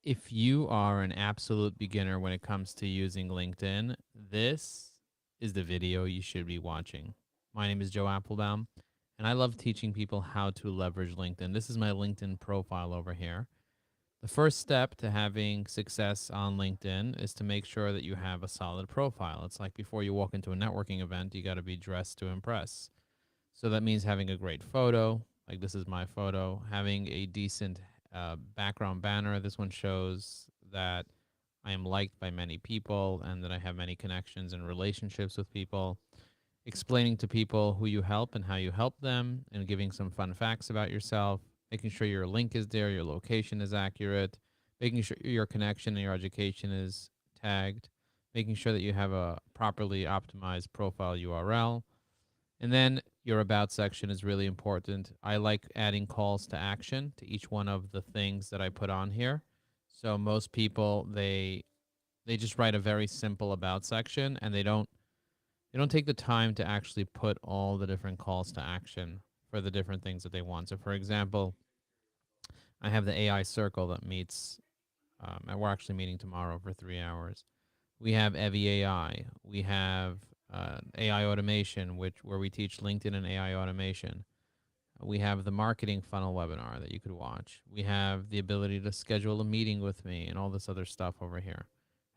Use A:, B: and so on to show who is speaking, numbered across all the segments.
A: If you are an absolute beginner when it comes to using LinkedIn, this is the video you should be watching. My name is Joe Apfelbaum, and I love teaching people how to leverage LinkedIn. This is my LinkedIn profile over here. The first step to having success on LinkedIn is to make sure that you have a solid profile. It's like before you walk into a networking event, you got to be dressed to impress. So that means having a great photo, like this is my photo, having a decent background banner. This one shows that I am liked by many people and that I have many connections and relationships with people. Explaining to people who you help and how you help them, and giving some fun facts about yourself, making sure your link is there, your location is accurate, making sure your connection and your education is tagged, making sure that you have a properly optimized profile URL, and then your about section is really important. I like adding calls to action to each one of the things that I put on here. So most people they just write a very simple about section, and they don't take the time to actually put all the different calls to action for the different things that they want. So for example, I have the AI circle that meets and we're actually meeting tomorrow for 3 hours. We have Evie AI. We have AI automation, where we teach LinkedIn and AI automation. We have the marketing funnel webinar that you could watch. We have the ability to schedule a meeting with me and all this other stuff over here.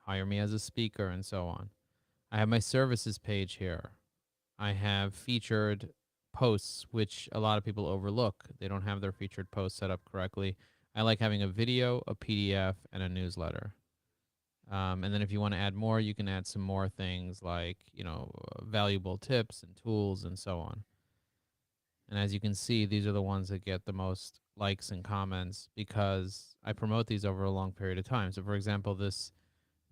A: Hire me as a speaker and so on. I have my services page here. I have featured posts, which a lot of people overlook. They don't have their featured posts set up correctly. I like having a video, a PDF, and a newsletter. And then if you want to add more, you can add some more things like, valuable tips and tools and so on. And as you can see, these are the ones that get the most likes and comments because I promote these over a long period of time. So for example, this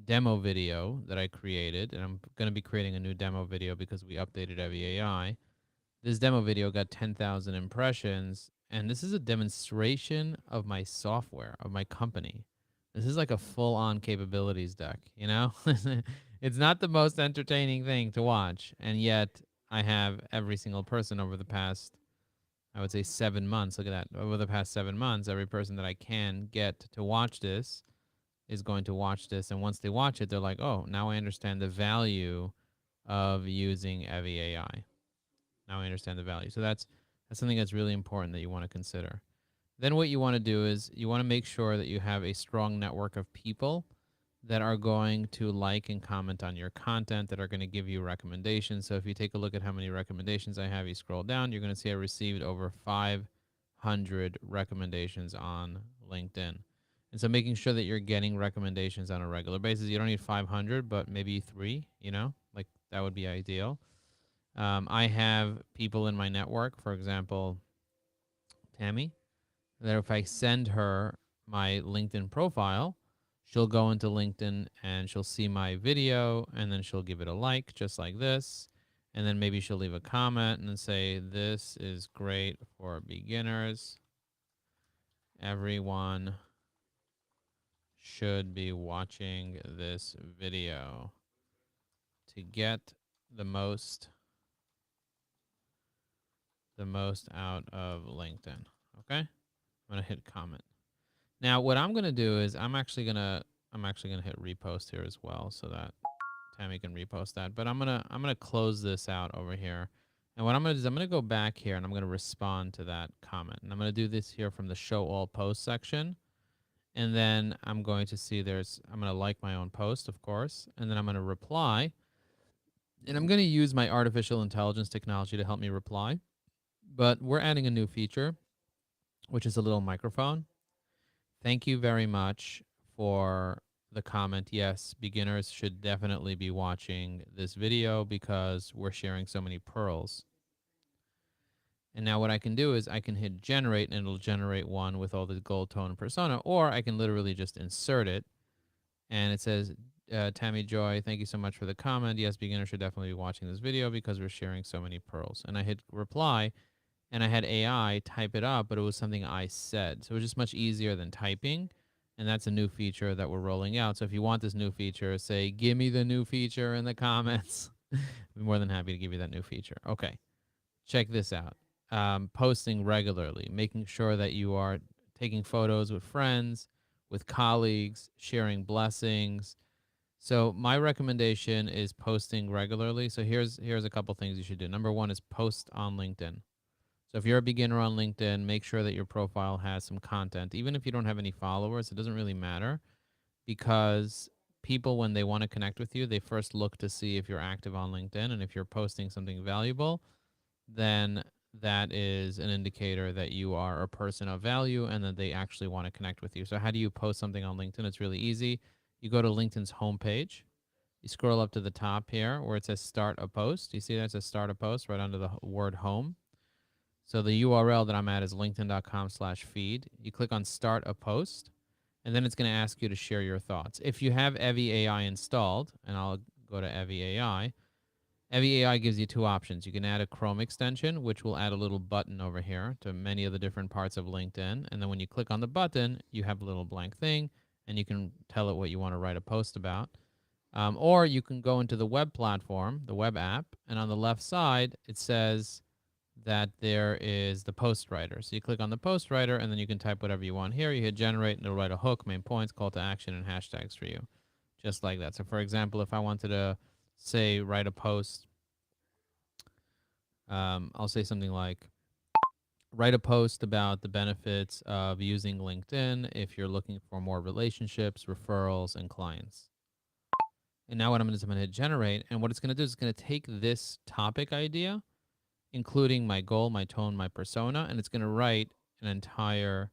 A: demo video that I created, and I'm going to be creating a new demo video because we updated Evie AI. This demo video got 10,000 impressions, and this is a demonstration of my software, of my company. This is like a full-on capabilities deck, you know? It's not the most entertaining thing to watch, and yet I have every single person over the past, I would say 7 months. Look at that. Over the past 7 months, every person that I can get to watch this is going to watch this, and once they watch it, they're like, "Oh, now I understand the value of using Evie AI." Now I understand the value. So that's something that's really important that you want to consider. Then what you want to do is you want to make sure that you have a strong network of people that are going to like and comment on your content, that are going to give you recommendations. So if you take a look at how many recommendations I have, you scroll down, you're going to see I received over 500 recommendations on LinkedIn. And so making sure that you're getting recommendations on a regular basis. You don't need 500, but maybe 3, like that would be ideal. I have people in my network, for example, Tammy, that if I send her my LinkedIn profile, she'll go into LinkedIn and she'll see my video and then she'll give it a like, just like this. And then maybe she'll leave a comment and then say, "This is great for beginners. Everyone should be watching this video to get the most out of LinkedIn." Okay? I'm gonna hit comment. Now, what I'm gonna do is I'm actually gonna hit repost here as well, so that Tammy can repost that. But I'm gonna close this out over here. And what I'm gonna do is I'm gonna go back here and I'm gonna respond to that comment. And I'm gonna do this here from the show all posts section. And then I'm going to see I'm gonna like my own post, of course, and then I'm gonna reply. And I'm gonna use my artificial intelligence technology to help me reply. But we're adding a new feature, which is a little microphone. Thank you very much for the comment. Yes, beginners should definitely be watching this video because we're sharing so many pearls. And now what I can do is I can hit generate and it'll generate one with all the gold tone persona, or I can literally just insert it. And it says, Tammy Joy, thank you so much for the comment. Yes, beginners should definitely be watching this video because we're sharing so many pearls. And I hit reply and I had AI type it up, but it was something I said. So it was just much easier than typing. And that's a new feature that we're rolling out. So if you want this new feature, say, "Give me the new feature" in the comments. I'd be more than happy to give you that new feature. Okay, check this out. Posting regularly, making sure that you are taking photos with friends, with colleagues, sharing blessings. So my recommendation is posting regularly. So here's a couple things you should do. Number one is post on LinkedIn. So if you're a beginner on LinkedIn, make sure that your profile has some content. Even if you don't have any followers, it doesn't really matter, because people, when they want to connect with you, they first look to see if you're active on LinkedIn. And if you're posting something valuable, then that is an indicator that you are a person of value and that they actually want to connect with you. So how do you post something on LinkedIn? It's really easy. You go to LinkedIn's homepage. You scroll up to the top here where it says start a post. You see that it says start a post right under the word home. So the URL that I'm at is linkedin.com/feed. You click on start a post, and then it's going to ask you to share your thoughts. If you have Evi AI installed, and I'll go to Evi AI, Evi AI gives you two options. You can add a Chrome extension, which will add a little button over here to many of the different parts of LinkedIn. And then when you click on the button, you have a little blank thing, and you can tell it what you want to write a post about. Or you can go into the web platform, the web app, and on the left side, it says that there is the post writer. So you click on the post writer, and then you can type whatever you want here. You hit generate, and it'll write a hook, main points, call to action, and hashtags for you, just like that. So for example, if I wanted to say write a post, I'll say something like, write a post about the benefits of using LinkedIn if you're looking for more relationships, referrals, and clients. And now what I'm going to do is I'm going to hit generate, and what it's going to do is it's going to take this topic idea, including my goal, my tone, my persona, and it's going to write an entire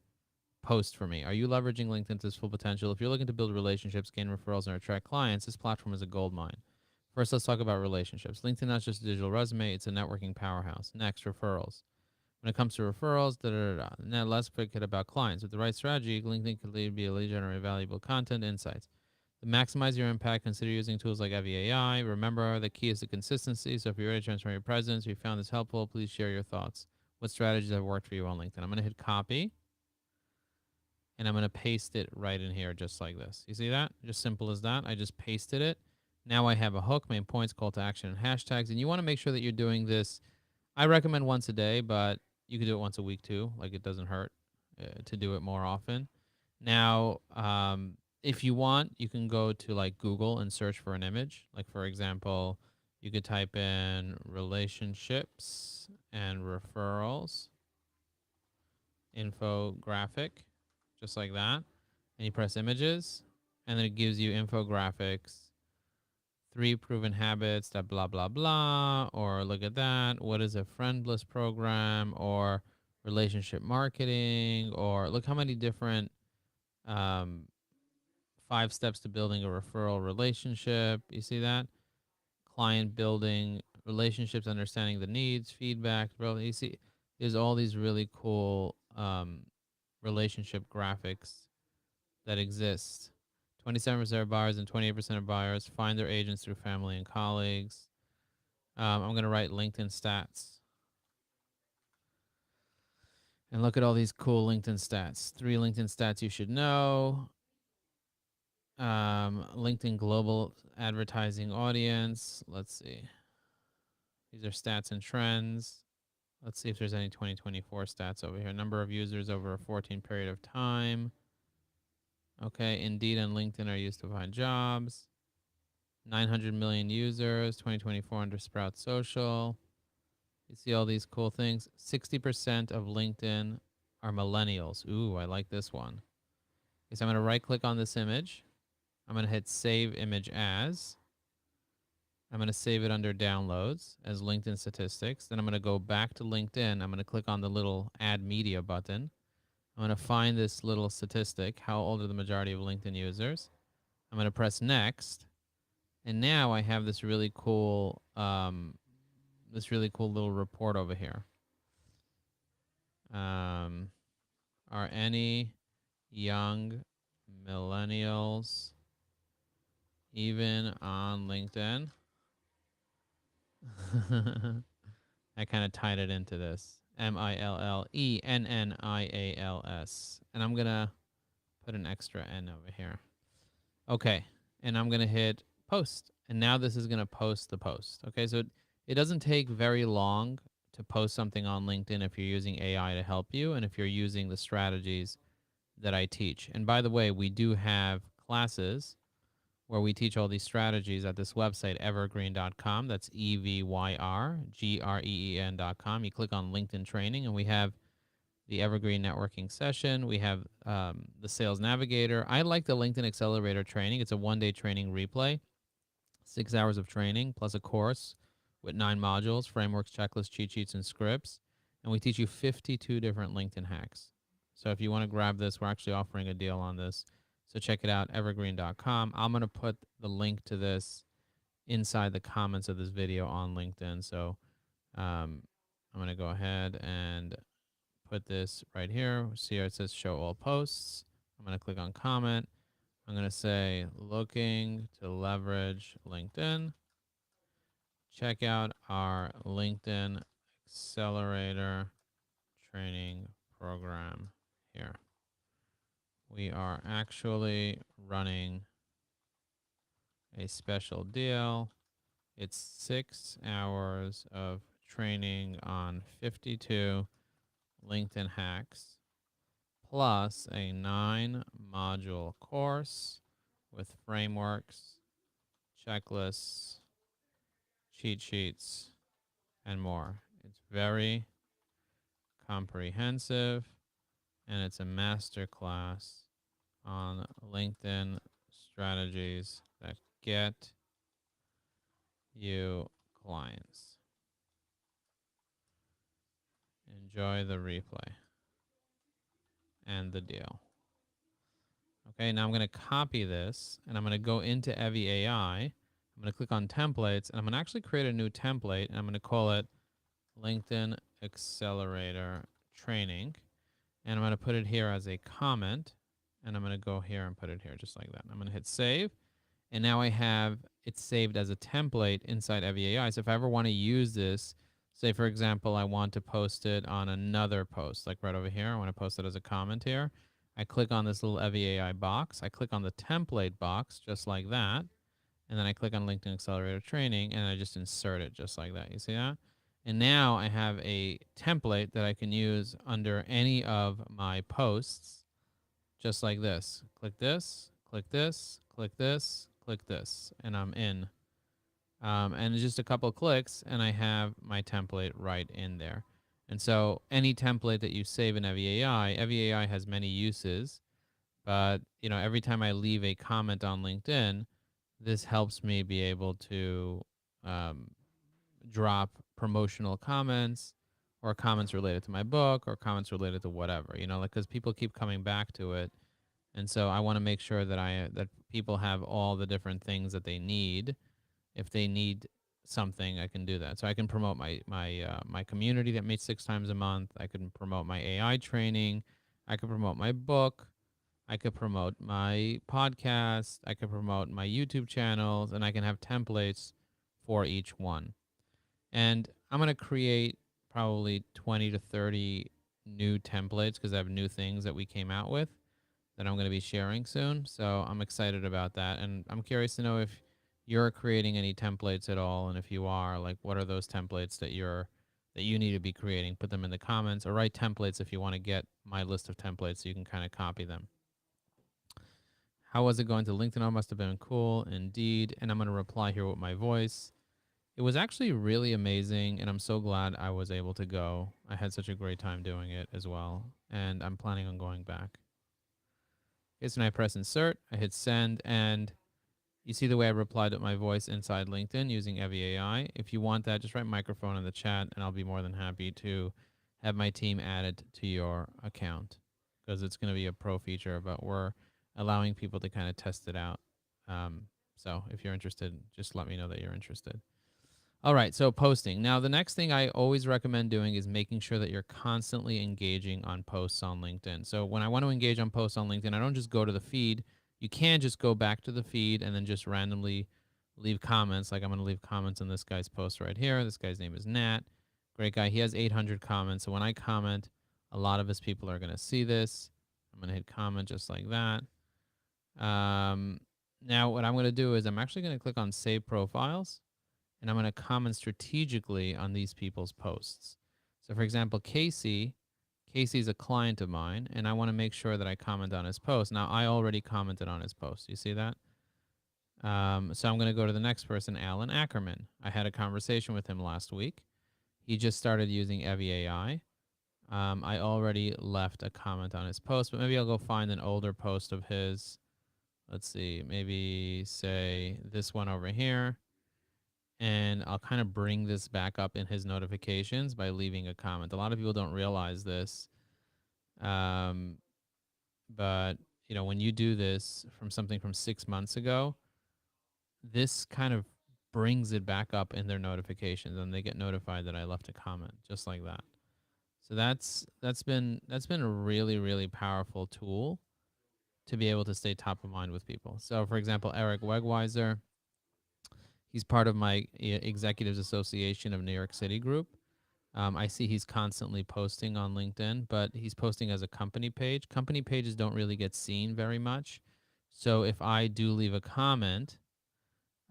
A: post for me. Are you leveraging LinkedIn to its full potential? If you're looking to build relationships, gain referrals, and attract clients, this platform is a gold mine. First, let's talk about relationships. LinkedIn is not just a digital resume, it's a networking powerhouse. Next, referrals. When it comes to referrals, now let's forget about clients. With the right strategy, LinkedIn could be a lead generate valuable content insights. To maximize your impact, consider using tools like AI. Remember, the key is the consistency. So if you're ready to transform your presence, if you found this helpful, please share your thoughts. What strategies have worked for you on LinkedIn? I'm going to hit copy, and I'm going to paste it right in here just like this. You see that? Just simple as that. I just pasted it. Now I have a hook, main points, call to action, and hashtags. And you want to make sure that you're doing this. I recommend once a day, but you can do it once a week too. Like, it doesn't hurt to do it more often. Now, if you want, you can go to like Google and search for an image. Like, for example, you could type in relationships and referrals infographic, just like that. And you press images, and then it gives you infographics, 3 proven habits that blah, blah, blah, or look at that. What is a friendless program, or relationship marketing, or look how many different 5 steps to building a referral relationship. You see that? Client building, relationships, understanding the needs, feedback. You see, there's all these really cool relationship graphics that exist. 27% of buyers and 28% of buyers find their agents through family and colleagues. I'm going to write LinkedIn stats. And look at all these cool LinkedIn stats. 3 LinkedIn stats you should know. LinkedIn global advertising audience. Let's see. These are stats and trends. Let's see if there's any 2024 stats over here. Number of users over a 14 period of time. Okay, Indeed and LinkedIn are used to find jobs. 900 million users, 2024 under Sprout Social. You see all these cool things. 60% of LinkedIn are millennials. Ooh, I like this one. Okay, so I'm going to right click on this image. I'm going to hit save image as. I'm going to save it under downloads as LinkedIn statistics. Then I'm going to go back to LinkedIn. I'm going to click on the little add media button. I'm going to find this little statistic. How old are the majority of LinkedIn users? I'm going to press next. And now I have this really cool little report over here. Are any young millennials even on LinkedIn? I kind of tied it into this. MILLENNIALS. And I'm going to put an extra N over here. Okay. And I'm going to hit post. And now this is going to post the post. Okay. So it doesn't take very long to post something on LinkedIn if you're using AI to help you, and if you're using the strategies that I teach. And by the way, we do have classes where we teach all these strategies at this website, evergreen.com. That's EVYRGREEN.com. You click on LinkedIn training, and we have the Evergreen Networking session. We have the Sales Navigator. I like the LinkedIn Accelerator training. It's a 1-day training replay, 6 hours of training, plus a course with 9 modules, frameworks, checklists, cheat sheets, and scripts. And we teach you 52 different LinkedIn hacks. So if you want to grab this, we're actually offering a deal on this. So check it out, evergreen.com. I'm going to put the link to this inside the comments of this video on LinkedIn. So I'm going to go ahead and put this right here. See how it says show all posts. I'm going to click on comment. I'm going to say looking to leverage LinkedIn. Check out our LinkedIn Accelerator training program here. We are actually running a special deal. It's 6 hours of training on 52 LinkedIn hacks, plus a 9-module course with frameworks, checklists, cheat sheets, and more. It's very comprehensive, and it's a master class on LinkedIn strategies that get you clients. Enjoy the replay and the deal. Okay, now I'm going to copy this, and I'm going to go into Evi AI. I'm going to click on templates, and I'm going to actually create a new template, and I'm going to call it LinkedIn Accelerator Training. And I'm going to put it here as a comment, and I'm going to go here and put it here just like that. I'm going to hit save, and now I have it saved as a template inside Evi AI. So if I ever want to use this, say for example, I want to post it on another post, like right over here, I want to post it as a comment here. I click on this little Evi AI box. I click on the template box just like that, and then I click on LinkedIn Accelerator Training, and I just insert it just like that. You see that? And now I have a template that I can use under any of my posts, just like this. Click this, click this, click this, click this, and I'm in. And it's just a couple of clicks, and I have my template right in there. And so any template that you save in Evi AI has many uses, but every time I leave a comment on LinkedIn, this helps me be able to drop promotional comments or comments related to my book or comments related to whatever, because people keep coming back to it. And so I want to make sure that people have all the different things that they need. If they need something, I can do that. So I can promote my community that meets 6 times a month. I can promote my AI training. I can promote my book. I could promote my podcast. I could promote my YouTube channels, and I can have templates for each one. And I'm going to create probably 20 to 30 new templates because I have new things that we came out with that I'm going to be sharing soon. So I'm excited about that. And I'm curious to know if you're creating any templates at all. And if you are, like, what are those templates that you need to be creating? Put them in the comments, or write templates if you want to get my list of templates so you can kind of copy them. How was it going to LinkedIn? Oh, must have been cool indeed. And I'm going to reply here with my voice. It was actually really amazing, and I'm so glad I was able to go. I had such a great time doing it as well, and I'm planning on going back. Okay, so now I press insert, I hit send, and you see the way I replied with my voice inside LinkedIn using Evi AI. If you want that, just write microphone in the chat, and I'll be more than happy to have my team add it to your account, because it's going to be a pro feature, but we're allowing people to kind of test it out. So if you're interested, just let me know that you're interested. All right, so posting. Now, the next thing I always recommend doing is making sure that you're constantly engaging on posts on LinkedIn. So when I want to engage on posts on LinkedIn, I don't just go to the feed. You can just go back to the feed and then just randomly leave comments. Like I'm going to leave comments on this guy's post right here. This guy's name is Nat. Great guy. He has 800 comments. So when I comment, a lot of his people are going to see this. I'm going to hit comment just like that. Now, what I'm going to do is I'm actually going to click on Save Profiles, and I'm going to comment strategically on these people's posts. So for example, Casey Casey's a client of mine, and I want to make sure that I comment on his post. Now, I already commented on his post. You see that? So I'm going to go to the next person, Alan Ackerman. I had a conversation with him last week. He just started using EviAI. I already left a comment on his post, but maybe I'll go find an older post of his. Let's see, maybe say this one over here. And I'll kind of bring this back up in his notifications by leaving a comment. A lot of people don't realize this. But you know, when you do this from something from 6 months ago, this kind of brings it back up in their notifications, and they get notified that I left a comment just like that. So that's been a really powerful tool to be able to stay top of mind with people. So for example, Eric Wegweiser, he's part of my Executives Association of New York City group. I see he's constantly posting on LinkedIn, but he's posting as a company page. Company pages don't really get seen very much. So if I do leave a comment,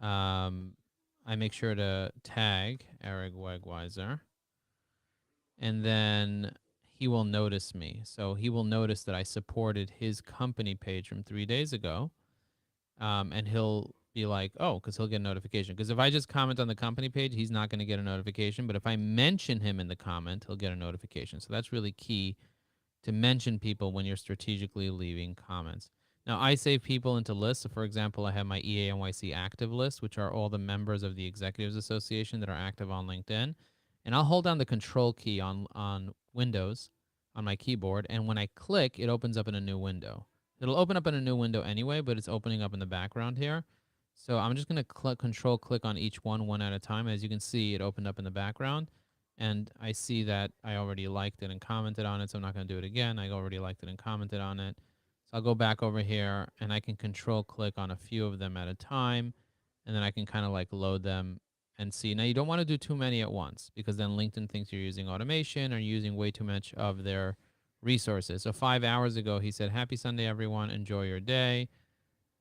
A: I make sure to tag Eric Wegweiser, and then he will notice me. So he will notice that I supported his company page from 3 days ago, and he'll be like, oh, because he'll get a notification. Because if I just comment on the company page, he's not going to get a notification. But if I mention him in the comment, he'll get a notification. So that's really key, to mention people when you're strategically leaving comments. Now, I save people into lists. So for example, I have my EANYC active list, which are all the members of the Executives Association that are active on LinkedIn. And I'll hold down the control key on Windows on my keyboard. And when I click, it opens up in a new window. It'll open up in a new window anyway, but it's opening up in the background here. So I'm just going to control click on each one at a time. As you can see, it opened up in the background. And I see that I already liked it and commented on it, so I'm not going to do it again. I already liked it and commented on it. So I'll go back over here, and I can control click on a few of them at a time, and then I can kind of like load them and see. Now, you don't want to do too many at once, because then LinkedIn thinks you're using automation or using way too much of their resources. So 5 hours ago, he said, happy Sunday, everyone. Enjoy your day.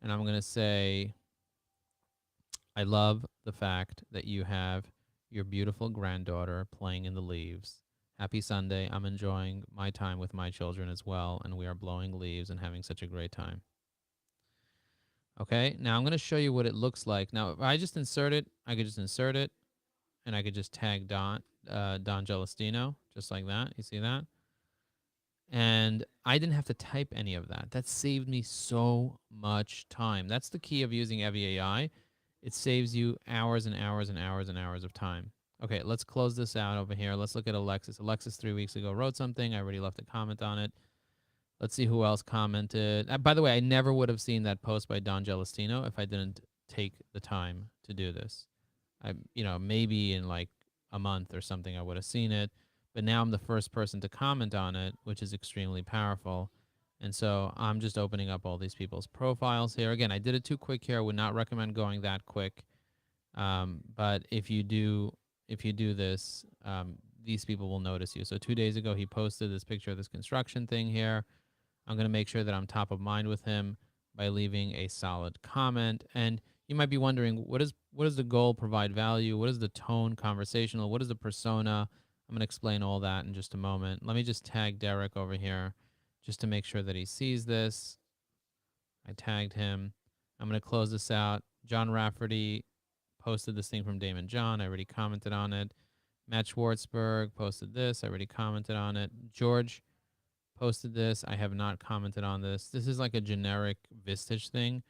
A: And I'm going to say, I love the fact that you have your beautiful granddaughter playing in the leaves. Happy Sunday. I'm enjoying my time with my children as well, and we are blowing leaves and having such a great time. Okay, now I'm going to show you what it looks like. Now, if I just insert it, I could just insert it, and I could just tag Don Gelastino, just like that. You see that? And I didn't have to type any of that. That saved me so much time. That's the key of using EviAI. It saves you hours and hours and hours and hours of time. Okay, let's close this out over here. Let's look at Alexis. Alexis 3 weeks ago wrote something. I already left a comment on it. Let's see who else commented. By the way, I never would have seen that post by Don Gelastino if I didn't take the time to do this. Maybe in like a month or something, I would have seen it. But now I'm the first person to comment on it, which is extremely powerful. And so I'm just opening up all these people's profiles here. Again, I did it too quick here. I would not recommend going that quick. But if you do this, these people will notice you. So 2 days ago, he posted this picture of this construction thing here. I'm going to make sure that I'm top of mind with him by leaving a solid comment. And you might be wondering, what is the goal? Provide value. What is the tone? Conversational. What is the persona? I'm going to explain all that in just a moment. Let me just tag Derek over here just to make sure that he sees this. I tagged him. I'm going to close this out. John Rafferty posted this thing from Damon John. I already commented on it. Matt Schwartzberg posted this. I already commented on it. George posted this. I have not commented on this. This is like a generic Vistage thing.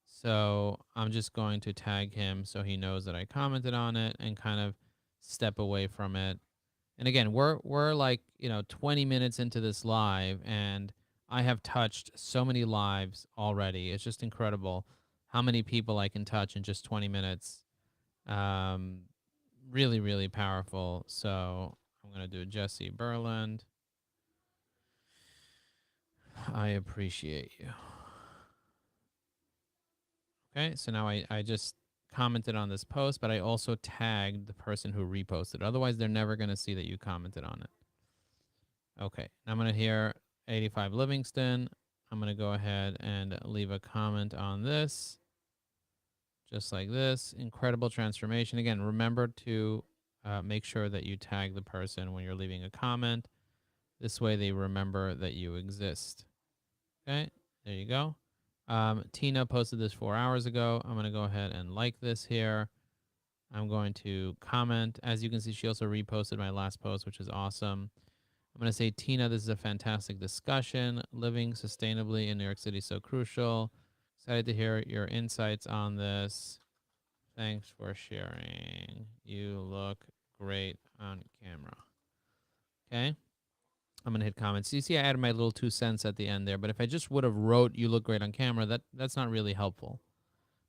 A: So I'm just going to tag him so he knows that I commented on it and kind of step away from it. And again, we're like, 20 minutes into this live, and I have touched so many lives already. It's just incredible how many people I can touch in just 20 minutes. Really, really powerful. So I'm going to do Jesse Berland. I appreciate you. Okay, so now I just commented on this post, but I also tagged the person who reposted. Otherwise, they're never going to see that you commented on it. Okay, now I'm going to hear 85 Livingston. I'm going to go ahead and leave a comment on this. Just like this. Incredible transformation. Again, remember to make sure that you tag the person when you're leaving a comment. This way they remember that you exist. Okay, there you go. Tina posted this 4 hours ago. I'm going to go ahead and like this here. I'm going to comment. As you can see, she also reposted my last post, which is awesome. I'm going to say, Tina, this is a fantastic discussion. Living sustainably in New York City is so crucial. Excited to hear your insights on this. Thanks for sharing. You look great on camera. Okay. I'm going to hit comments. You see, I added my little 2 cents at the end there, but if I just would have wrote, you look great on camera, that's not really helpful.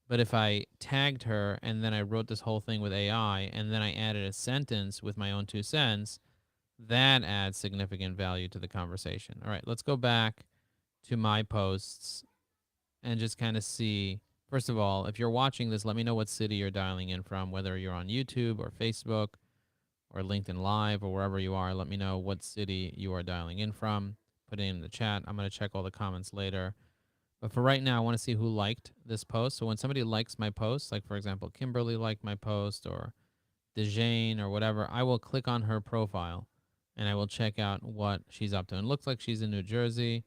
A: But if I tagged her and then I wrote this whole thing with AI and then I added a sentence with my own 2 cents, that adds significant value to the conversation. All right, let's go back to my posts and just kind of see. First of all, if you're watching this, let me know what city you're dialing in from, whether you're on YouTube or Facebook or LinkedIn Live or wherever you are. Let me know what city you are dialing in from. Put it in the chat. I'm going to check all the comments later. But for right now, I want to see who liked this post. So when somebody likes my post, like for example, Kimberly liked my post or DeJane or whatever, I will click on her profile and I will check out what she's up to. And it looks like she's in New Jersey.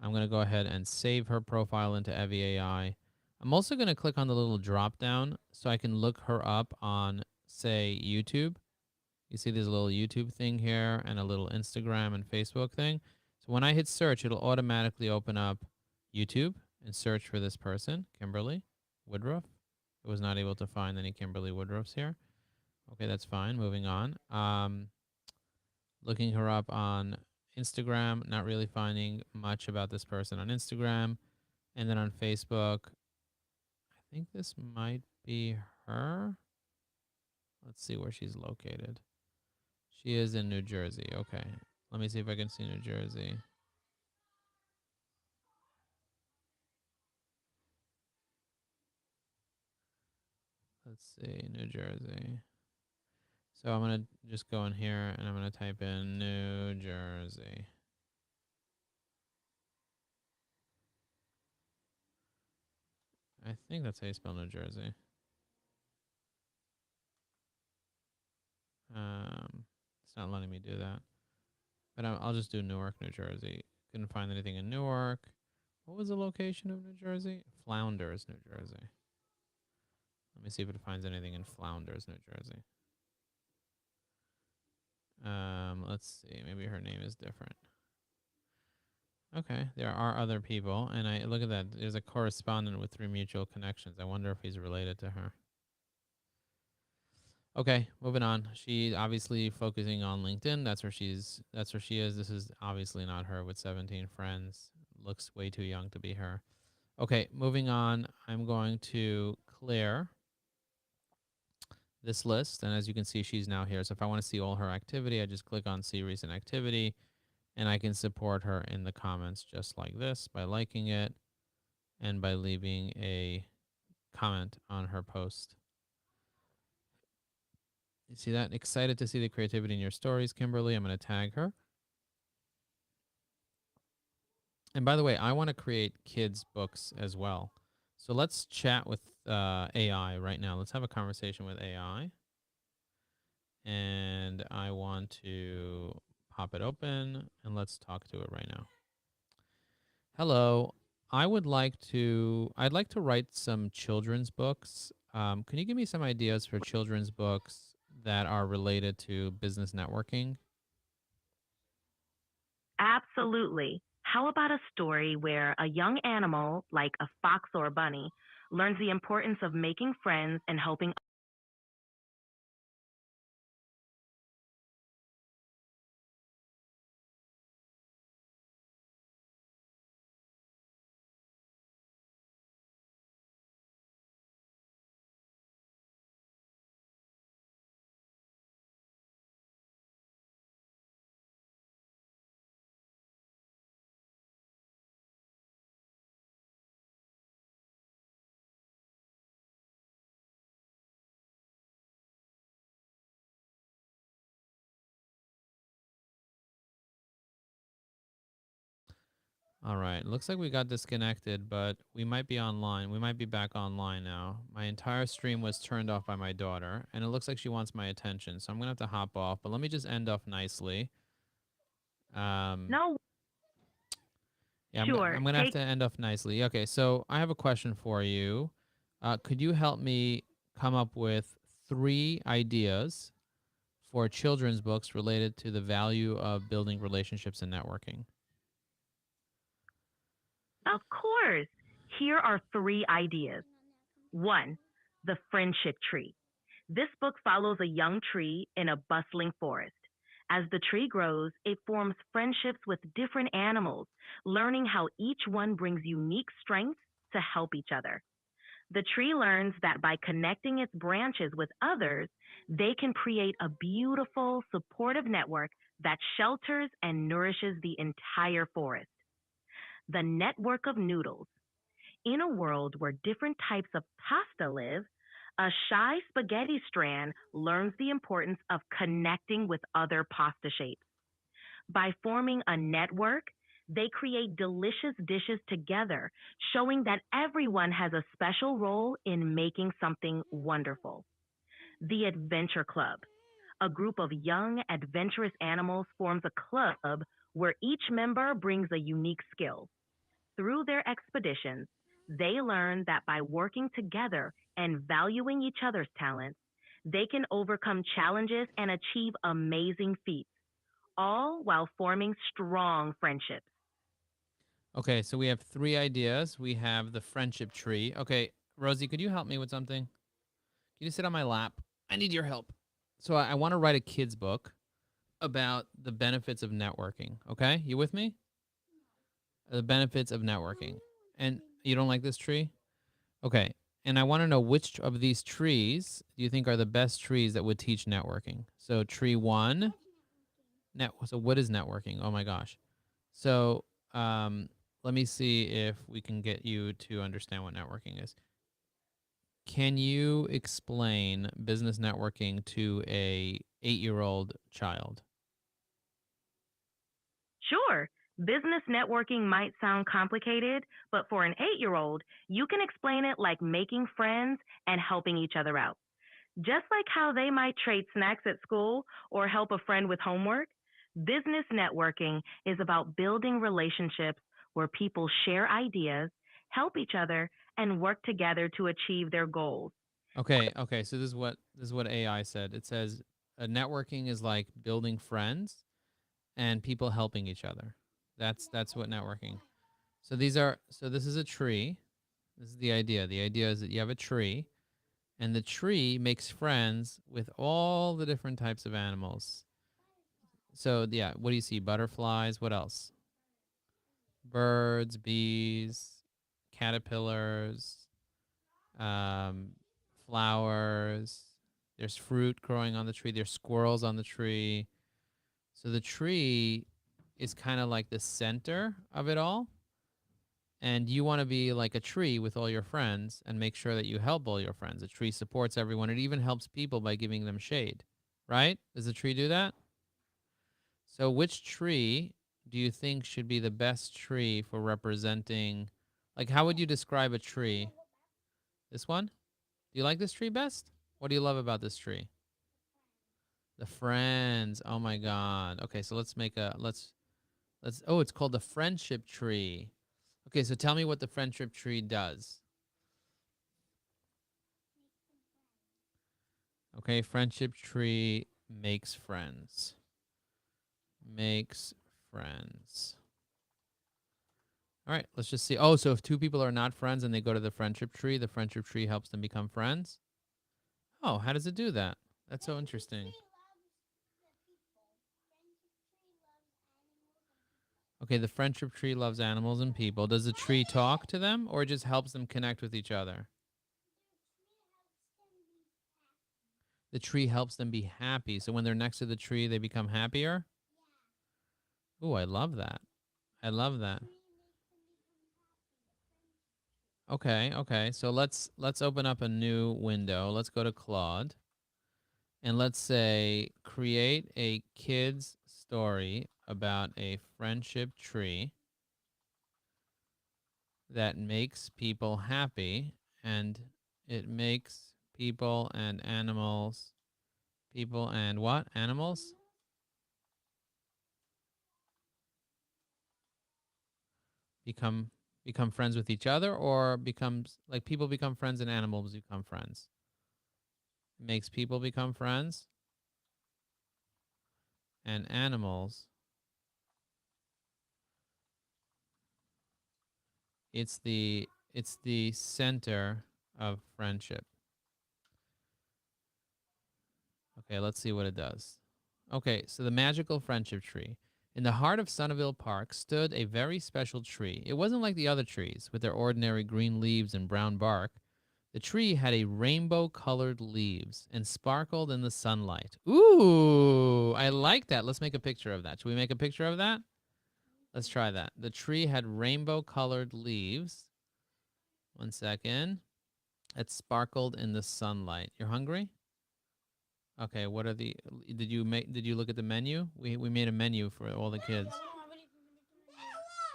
A: I'm going to go ahead and save her profile into Evie AI. I'm also going to click on the little drop down so I can look her up on, say, YouTube. You see this little YouTube thing here and a little Instagram and Facebook thing. So when I hit search, it'll automatically open up YouTube and search for this person, Kimberly Woodruff. I was not able to find any Kimberly Woodruffs here. Okay, that's fine. Moving on. Looking her up on Instagram, not really finding much about this person on Instagram. And then on Facebook, I think this might be her. Let's see where she's located. She is in New Jersey. Okay. Let me see if I can see New Jersey. Let's see, New Jersey. So I'm going to just go in here and I'm going to type in New Jersey. I think that's how you spell New Jersey. It's not letting me do that. But I'll just do Newark, New Jersey. Couldn't find anything in Newark. What was the location of New Jersey? Flounders, New Jersey. Let me see if it finds anything in Flounders, New Jersey. Let's see. Maybe her name is different. Okay, there are other people, and I look at that. There's a correspondent with 3 mutual connections. I wonder if he's related to her. Okay, moving on. She's obviously focusing on LinkedIn. That's where she is. This is obviously not her with 17 friends. Looks way too young to be her. Okay, moving on. I'm going to clear this list, and as you can see, she's now here. So if I want to see all her activity, I just click on see recent activity, and I can support her in the comments just like this by liking it and by leaving a comment on her post. You see that? Excited to see the creativity in your stories, Kimberly. I'm going to tag her. And by the way, I want to create kids' books as well. So let's chat with AI right now. Let's have a conversation with AI. And I want to pop it open and let's talk to it right now. Hello. I'd like to write some children's books. Can you give me some ideas for children's books that are related to business networking?
B: Absolutely. How about a story where a young animal, like a fox or a bunny, learns the importance of making friends and helping?
A: All right. Looks like we got disconnected, but we might be online. We might be back online now. My entire stream was turned off by my daughter, and it looks like she wants my attention. So I'm going to have to hop off, but let me just end off nicely. Um,
B: No,
A: yeah,
B: sure.
A: I'm gonna have
B: Take
A: to end off nicely. Okay, so I have a question for you. Could you help me come up with 3 ideas for children's books related to the value of building relationships and networking?
B: Of course. Here are three ideas. One, the friendship tree. This book follows a young tree in a bustling forest. As the tree grows, it forms friendships with different animals, learning how each one brings unique strengths to help each other. The tree learns that by connecting its branches with others, they can create a beautiful, supportive network that shelters and nourishes the entire forest. The network of noodles. In a world where different types of pasta live, a shy spaghetti strand learns the importance of connecting with other pasta shapes. By forming a network, they create delicious dishes together, showing that everyone has a special role in making something wonderful. The Adventure Club. A group of young, adventurous animals forms a club where each member brings a unique skill. Through their expeditions, they learn that by working together and valuing each other's talents, they can overcome challenges and achieve amazing feats, all while forming strong friendships.
A: Okay, so we have 3 ideas. We have the friendship tree. Okay, Rosie, could you help me with something? Can you sit on my lap? I need your help. So I want to write a kid's book about the benefits of networking. Okay, you with me? The benefits of networking. And you don't like this tree? Okay. And I want to know which of these trees do you think are the best trees that would teach networking? So tree one, so what is networking? Oh my gosh. So let me see if we can get you to understand what networking is. Can you explain business networking to a 8-year-old child?
B: Sure, business networking might sound complicated, but for an 8-year-old, you can explain it like making friends and helping each other out. Just like how they might trade snacks at school or help a friend with homework, business networking is about building relationships where people share ideas, help each other, and work together to achieve their goals.
A: Okay. So this is what AI said. It says networking is like building friends and people helping each other. That's what networking. So this is a tree. This is the idea. The idea is that you have a tree and the tree makes friends with all the different types of animals. So yeah, what do you see? Butterflies, what else? Birds, bees, caterpillars, um, flowers. There's fruit growing on the tree. There's squirrels on the tree. So the tree is kind of like the center of it all. And you want to be like a tree with all your friends and make sure that you help all your friends. A tree supports everyone. It even helps people by giving them shade, right? Does the tree do that? So, which tree do you think should be the best tree for representing? Like, how would you describe a tree? This one? Do you like this tree best? What do you love about this tree? The friends. Oh my god. Okay, so let's oh, it's called the friendship tree. Okay, so tell me what the friendship tree does. Okay, friendship tree makes friends. Makes friends. All right, let's just see. Oh, so if two people are not friends and they go to the friendship tree helps them become friends. Oh, how does it do that? That's so interesting. Okay, the friendship tree loves animals and people. Does the tree talk to them or it just helps them connect with each other? The tree helps them be happy. So when they're next to the tree, they become happier. Ooh, I love that. I love that. Okay. So let's open up a new window. Let's go to Claude and let's say create a kid's story about a friendship tree that makes people happy and it makes people and animals people and what? Animals? become become friends with each other, or becomes like people become friends and animals become friends? Makes people become friends and animals. It's the center of friendship. Okay, let's see what it does. Okay, so the magical friendship tree. In the heart of Sonneville Park stood a very special tree. It wasn't like the other trees with their ordinary green leaves and brown bark. The tree had a rainbow colored leaves and sparkled in the sunlight. Ooh, I like that. Let's make a picture of that. Should we make a picture of that? Let's try that. The tree had rainbow colored leaves. One second. It sparkled in the sunlight. You're hungry? Okay, what are the did you look at the menu? We made a menu for all the kids.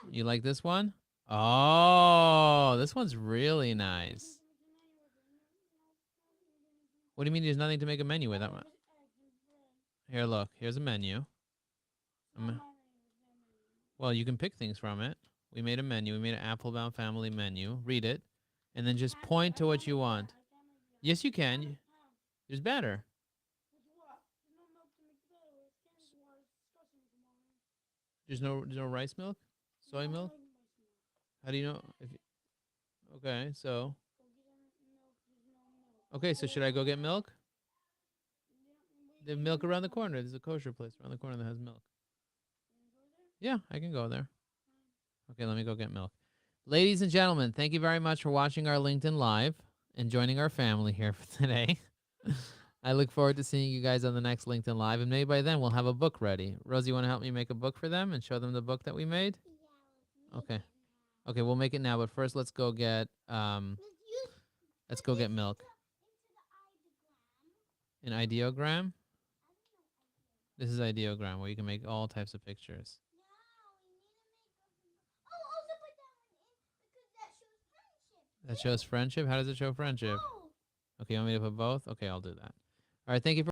A: You like this one? Oh, this one's really nice. What do you mean there's nothing to make a menu with that one? Here, look. Here's a menu. Well, you can pick things from it. We made a menu. We made an Apfelbaum family menu. Read it, and then just point to what you want. Yes, you can. There's better. There's no rice milk, soy milk. How do you know? Okay, so should I go get milk? There's milk around the corner. There's a kosher place around the corner that has milk. Yeah, I can go there. Okay, let me go get milk. Ladies and gentlemen, thank you very much for watching our LinkedIn Live and joining our family here for today. I look forward to seeing you guys on the next LinkedIn Live, and maybe by then we'll have a book ready. Rosie, you want to help me make a book for them and show them the book that we made? Okay. Okay, we'll make it now, but first let's go get milk. An ideogram? This is ideogram where you can make all types of pictures. That shows friendship? How does it show friendship? Okay, you want me to put both? Okay, I'll do that. All right, thank you for